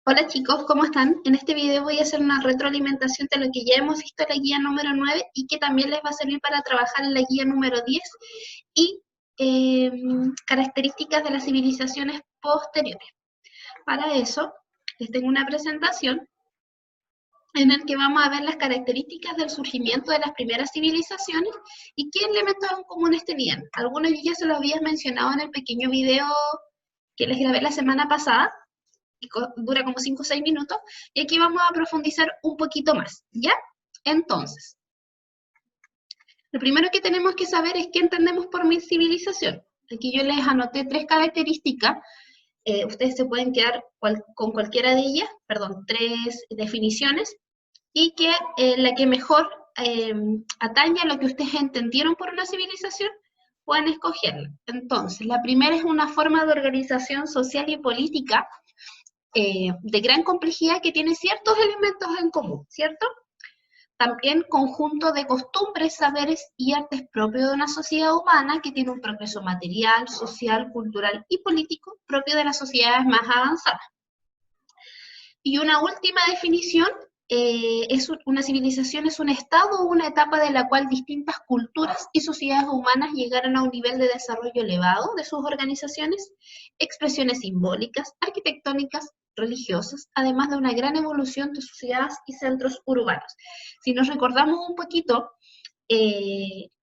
Hola chicos, ¿cómo están? En este video voy a hacer una retroalimentación de lo que ya hemos visto en la guía número 9 y que también les va a servir para trabajar en la guía número 10 y características de las civilizaciones posteriores. Para eso, les tengo una presentación en la que vamos a ver las características del surgimiento de las primeras civilizaciones y qué elementos comunes tenían. Algunos yo ya se los había mencionado en el pequeño video que les grabé la semana pasada, dura como 5 o 6 minutos, y aquí vamos a profundizar un poquito más, ¿ya? Entonces, lo primero que tenemos que saber es qué entendemos por civilización. Aquí yo les anoté 3 características, ustedes se pueden quedar con cualquiera de ellas, perdón, 3 definiciones, y que la que mejor atañe a lo que ustedes entendieron por una civilización, pueden escogerla. Entonces, la primera es una forma de organización social y política de gran complejidad que tiene ciertos elementos en común, ¿cierto? También conjunto de costumbres, saberes y artes propios de una sociedad humana que tiene un progreso material, social, cultural y político propio de las sociedades más avanzadas. Y una última definición, una civilización es un estado o una etapa de la cual distintas culturas y sociedades humanas llegaron a un nivel de desarrollo elevado de sus organizaciones, expresiones simbólicas, arquitectónicas, religiosas, además de una gran evolución de sociedades y centros urbanos. Si nos recordamos un poquito,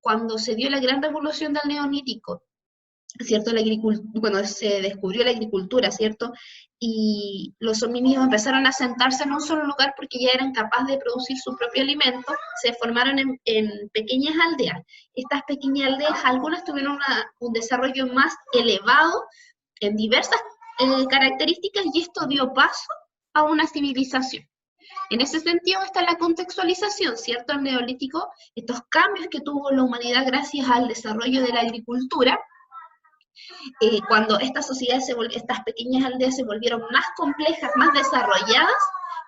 cuando se dio la gran revolución del Neolítico, ¿cierto? Cuando se descubrió la agricultura, ¿cierto? Y los homínidos empezaron a sentarse en un solo lugar porque ya eran capaces de producir su propio alimento, se formaron en pequeñas aldeas. Estas pequeñas aldeas, algunas tuvieron un desarrollo más elevado en diversas características y esto dio paso a una civilización. En ese sentido está la contextualización, ¿cierto? El Neolítico, estos cambios que tuvo la humanidad gracias al desarrollo de la agricultura, cuando estas pequeñas aldeas se volvieron más complejas, más desarrolladas,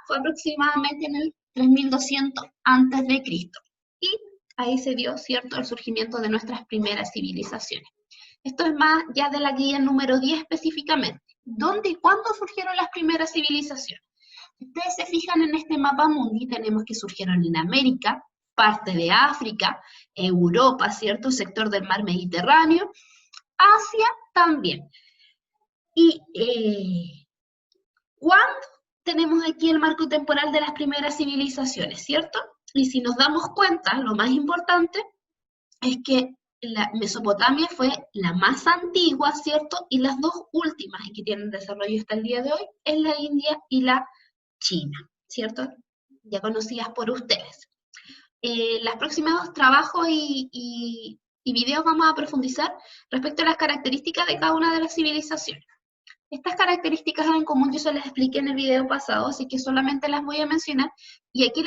fue aproximadamente en el 3200 antes de Cristo. Y ahí se dio, ¿cierto?, el surgimiento de nuestras primeras civilizaciones. Esto es más ya de la guía número 10 específicamente. ¿Dónde y cuándo surgieron las primeras civilizaciones? Si ustedes se fijan en este mapa mundi, tenemos que surgieron en América, parte de África, Europa, ¿cierto?, sector del mar Mediterráneo, Asia también. ¿Y cuándo tenemos aquí el marco temporal de las primeras civilizaciones, cierto? Y si nos damos cuenta, lo más importante es que la Mesopotamia fue la más antigua, ¿cierto? Y las dos últimas en que tienen desarrollo hasta el día de hoy es la India y la China, ¿cierto? Ya conocidas por ustedes. Los próximos trabajos y videos vamos a profundizar respecto a las características de cada una de las civilizaciones. Estas características en común yo se las expliqué en el video pasado, así que solamente las voy a mencionar y aquí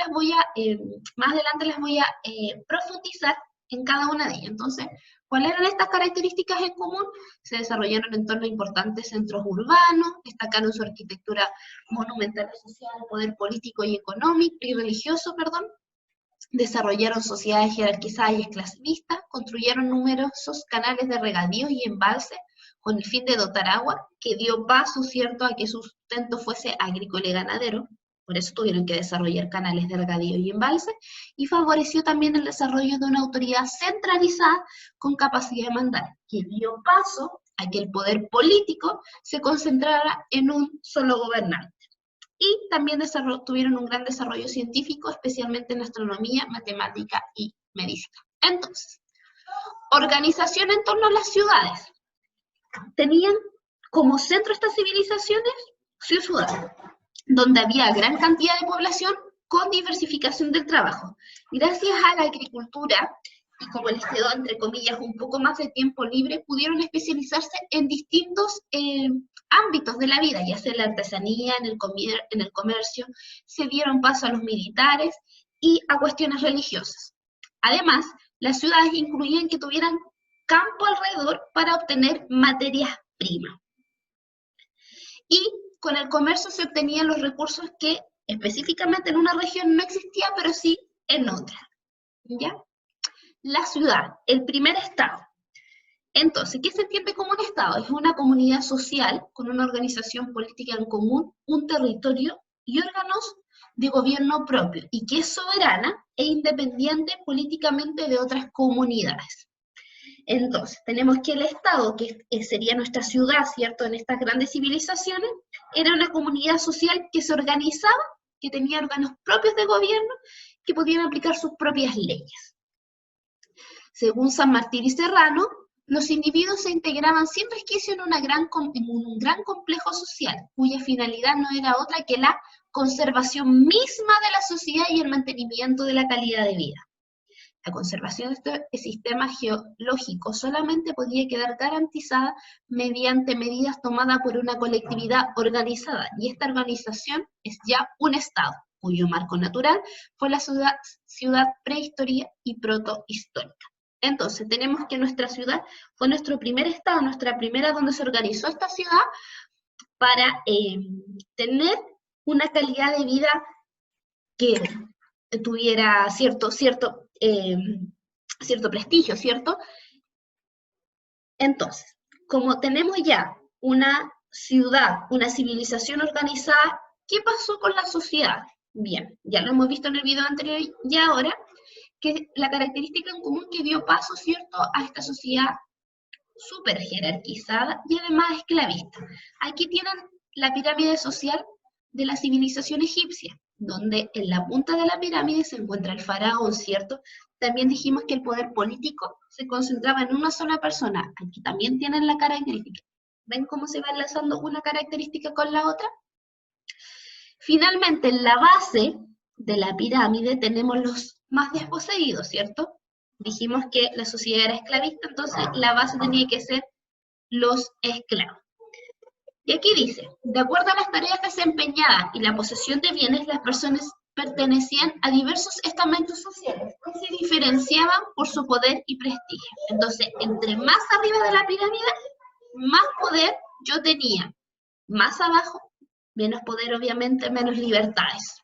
más adelante las voy a profundizar en cada una de ellas. Entonces, ¿cuáles eran estas características en común? Se desarrollaron en torno a importantes centros urbanos, destacaron su arquitectura monumental asociada al poder político y económico y religioso, perdón, desarrollaron sociedades jerarquizadas y esclavistas, construyeron numerosos canales de regadío y embalses con el fin de dotar agua, que dio paso, ¿cierto?, a que su sustento fuese agrícola y ganadero, por eso tuvieron que desarrollar canales de regadío y embalses, y favoreció también el desarrollo de una autoridad centralizada con capacidad de mandar, que dio paso a que el poder político se concentrara en un solo gobernante. Y también tuvieron un gran desarrollo científico, especialmente en astronomía, matemática y medicina. Entonces, organización en torno a las ciudades. Tenían como centro estas civilizaciones ciudades, donde había gran cantidad de población con diversificación del trabajo. Gracias a la agricultura, y como les quedó, entre comillas, un poco más de tiempo libre, pudieron especializarse en distintos ámbitos de la vida, ya sea en la artesanía, en el comercio, se dieron paso a los militares y a cuestiones religiosas. Además, las ciudades incluían que tuvieran campo alrededor para obtener materias primas. Y con el comercio se obtenían los recursos que específicamente en una región no existía, pero sí en otra. ¿Ya? La ciudad, el primer estado. Entonces, ¿qué se entiende como un Estado? Es una comunidad social con una organización política en común, un territorio y órganos de gobierno propio, y que es soberana e independiente políticamente de otras comunidades. Entonces, tenemos que el Estado, que sería nuestra ciudad, ¿cierto?, en estas grandes civilizaciones, era una comunidad social que se organizaba, que tenía órganos propios de gobierno, que podían aplicar sus propias leyes. Según San Martín y Serrano, los individuos se integraban sin resquicio en un gran complejo social, cuya finalidad no era otra que la conservación misma de la sociedad y el mantenimiento de la calidad de vida. La conservación de este sistema geológico solamente podía quedar garantizada mediante medidas tomadas por una colectividad organizada, y esta organización es ya un Estado, cuyo marco natural fue la ciudad prehistoria y protohistórica. Entonces, tenemos que nuestra ciudad fue nuestro primer Estado, nuestra primera donde se organizó esta ciudad para tener una calidad de vida que tuviera cierto prestigio, ¿cierto? Entonces, como tenemos ya una ciudad, una civilización organizada, ¿qué pasó con la sociedad? Bien, ya lo hemos visto en el video anterior y ahora, que la característica en común que dio paso, ¿cierto?, a esta sociedad súper jerarquizada y además esclavista. Aquí tienen la pirámide social de la civilización egipcia, donde en la punta de la pirámide se encuentra el faraón, ¿cierto? También dijimos que el poder político se concentraba en una sola persona. Aquí también tienen la característica. ¿Ven cómo se va enlazando una característica con la otra? Finalmente, en la base de la pirámide tenemos los más desposeídos, ¿cierto? Dijimos que la sociedad era esclavista, entonces la base tenía que ser los esclavos. Y aquí dice, de acuerdo a las tareas desempeñadas y la posesión de bienes, las personas pertenecían a diversos estamentos sociales que se diferenciaban por su poder y prestigio. Entonces, entre más arriba de la pirámide, más poder yo tenía. Más abajo, menos poder, obviamente, menos libertades.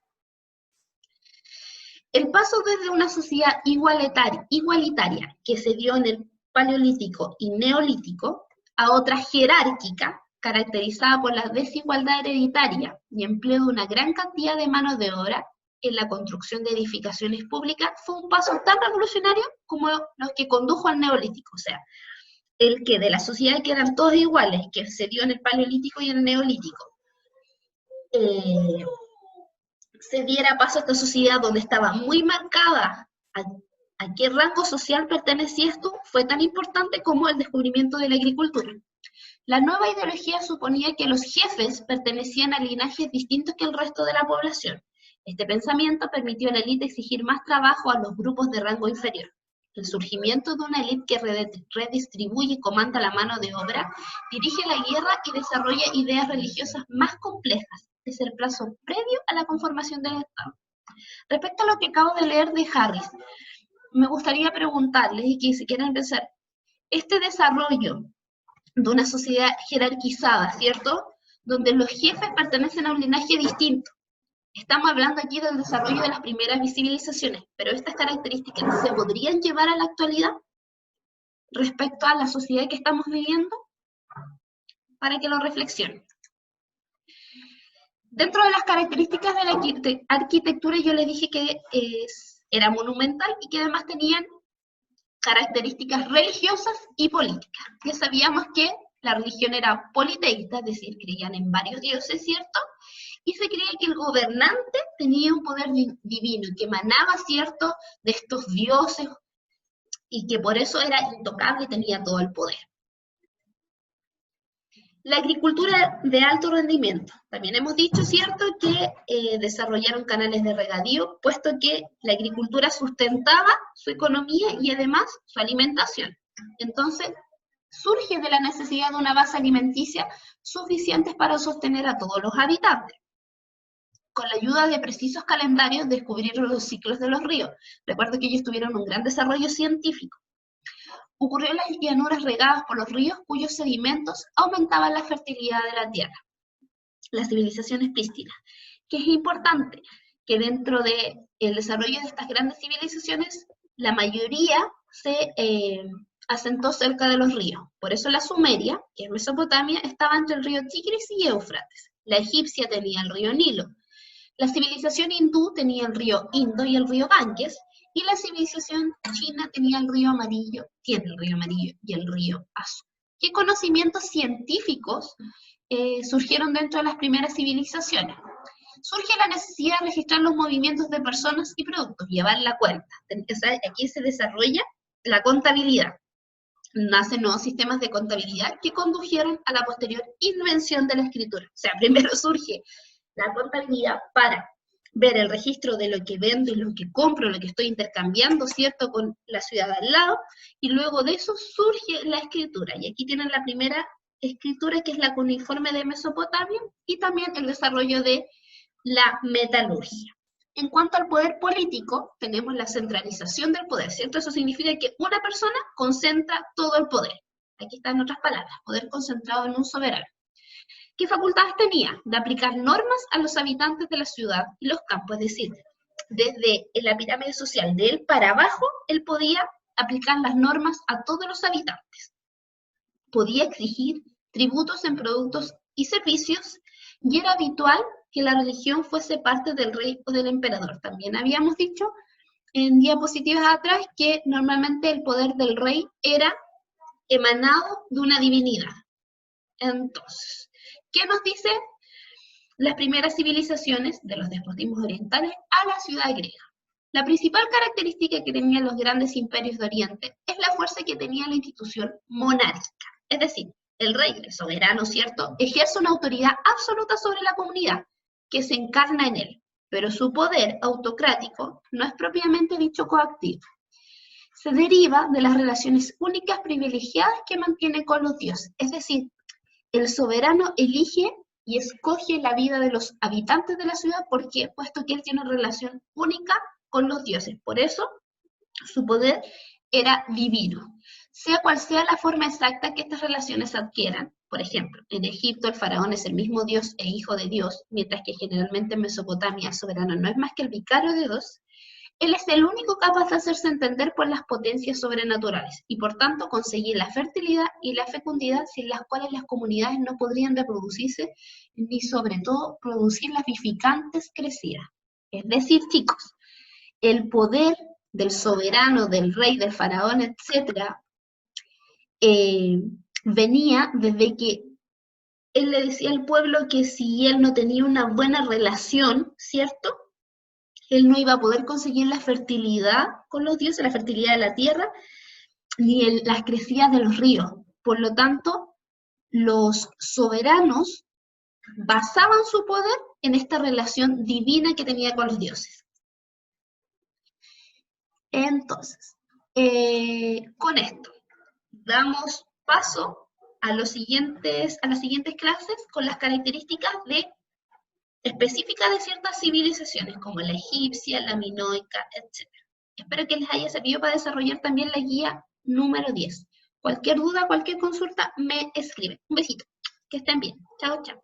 El paso desde una sociedad igualitaria que se dio en el Paleolítico y Neolítico a otra jerárquica, caracterizada por la desigualdad hereditaria y empleo de una gran cantidad de mano de obra en la construcción de edificaciones públicas, fue un paso tan revolucionario como los que condujo al Neolítico. O sea, el que de la sociedad que eran todos iguales, que se dio en el Paleolítico y en el Neolítico, se diera paso a esta sociedad donde estaba muy marcada a qué rango social pertenecía esto, fue tan importante como el descubrimiento de la agricultura. La nueva ideología suponía que los jefes pertenecían a linajes distintos que el resto de la población. Este pensamiento permitió a la élite exigir más trabajo a los grupos de rango inferior. El surgimiento de una élite que redistribuye y comanda la mano de obra, dirige la guerra y desarrolla ideas religiosas más complejas, es el plazo previo a la conformación del Estado. Respecto a lo que acabo de leer de Harris, me gustaría preguntarles, y que si quieren pensar, este desarrollo de una sociedad jerarquizada, ¿cierto?, donde los jefes pertenecen a un linaje distinto. Estamos hablando aquí del desarrollo de las primeras civilizaciones, pero estas características ¿se podrían llevar a la actualidad respecto a la sociedad que estamos viviendo? Para que lo reflexionen. Dentro de las características de la arquitectura, yo les dije que era monumental y que además tenían características religiosas y políticas. Ya sabíamos que la religión era politeísta, es decir, creían en varios dioses, ¿cierto? Y se creía que el gobernante tenía un poder divino, que emanaba, ¿cierto?, de estos dioses, y que por eso era intocable y tenía todo el poder. La agricultura de alto rendimiento. También hemos dicho, ¿cierto?, que desarrollaron canales de regadío, puesto que la agricultura sustentaba su economía y además su alimentación. Entonces, surge de la necesidad de una base alimenticia suficiente para sostener a todos los habitantes. Con la ayuda de precisos calendarios, descubrieron los ciclos de los ríos. Recuerdo que ellos tuvieron un gran desarrollo científico. Ocurrió en las llanuras regadas por los ríos, cuyos sedimentos aumentaban la fertilidad de la tierra. Las civilizaciones prístinas, que es importante que dentro del desarrollo de estas grandes civilizaciones, la mayoría se asentó cerca de los ríos. Por eso la sumeria, que es Mesopotamia, estaba entre el río Tigris y Éufrates. La egipcia tenía el río Nilo. La civilización hindú tenía el río Indo y el río Ganges, y la civilización china tenía el río Amarillo, tiene el río Amarillo y el río Azul. ¿Qué conocimientos científicos surgieron dentro de las primeras civilizaciones? Surge la necesidad de registrar los movimientos de personas y productos, llevar la cuenta. Aquí se desarrolla la contabilidad. Nacen nuevos sistemas de contabilidad que condujeron a la posterior invención de la escritura. O sea, primero surge la contabilidad para ver el registro de lo que vendo y lo que compro, lo que estoy intercambiando, ¿cierto?, con la ciudad al lado, y luego de eso surge la escritura. Y aquí tienen la primera escritura, que es la cuneiforme de Mesopotamia, y también el desarrollo de la metalurgia. En cuanto al poder político, tenemos la centralización del poder, ¿cierto? Eso significa que una persona concentra todo el poder. Aquí están en otras palabras, poder concentrado en un soberano. ¿Qué facultades tenía? De aplicar normas a los habitantes de la ciudad y los campos, es decir, desde la pirámide social de él para abajo, él podía aplicar las normas a todos los habitantes. Podía exigir tributos en productos y servicios, y era habitual que la religión fuese parte del rey o del emperador. También habíamos dicho en diapositivas atrás que normalmente el poder del rey era emanado de una divinidad. Entonces, ¿qué nos dice las primeras civilizaciones de los despotismos orientales a la ciudad griega? La principal característica que tenían los grandes imperios de Oriente es la fuerza que tenía la institución monárquica. Es decir, el rey, el soberano, ¿cierto?, ejerce una autoridad absoluta sobre la comunidad, que se encarna en él, pero su poder autocrático no es propiamente dicho coactivo. Se deriva de las relaciones únicas privilegiadas que mantiene con los dioses, es decir, el soberano elige y escoge la vida de los habitantes de la ciudad porque, puesto que él tiene una relación única con los dioses, por eso su poder era divino. Sea cual sea la forma exacta que estas relaciones adquieran, por ejemplo, en Egipto el faraón es el mismo dios e hijo de Dios, mientras que generalmente en Mesopotamia el soberano no es más que el vicario de Dios, él es el único capaz de hacerse entender por las potencias sobrenaturales y por tanto conseguir la fertilidad y la fecundidad sin las cuales las comunidades no podrían reproducirse ni sobre todo producir las vivificantes crecidas. Es decir, chicos, el poder del soberano, del rey, del faraón, etc., venía desde que él le decía al pueblo que si él no tenía una buena relación, ¿cierto?, él no iba a poder conseguir la fertilidad con los dioses, la fertilidad de la tierra, ni las crecidas de los ríos. Por lo tanto, los soberanos basaban su poder en esta relación divina que tenía con los dioses. Entonces, con esto, damos paso a las siguientes clases con las características específicas de ciertas civilizaciones, como la egipcia, la minoica, etc. Espero que les haya servido para desarrollar también la guía número 10. Cualquier duda, cualquier consulta, me escriben. Un besito. Que estén bien. Chao, chao.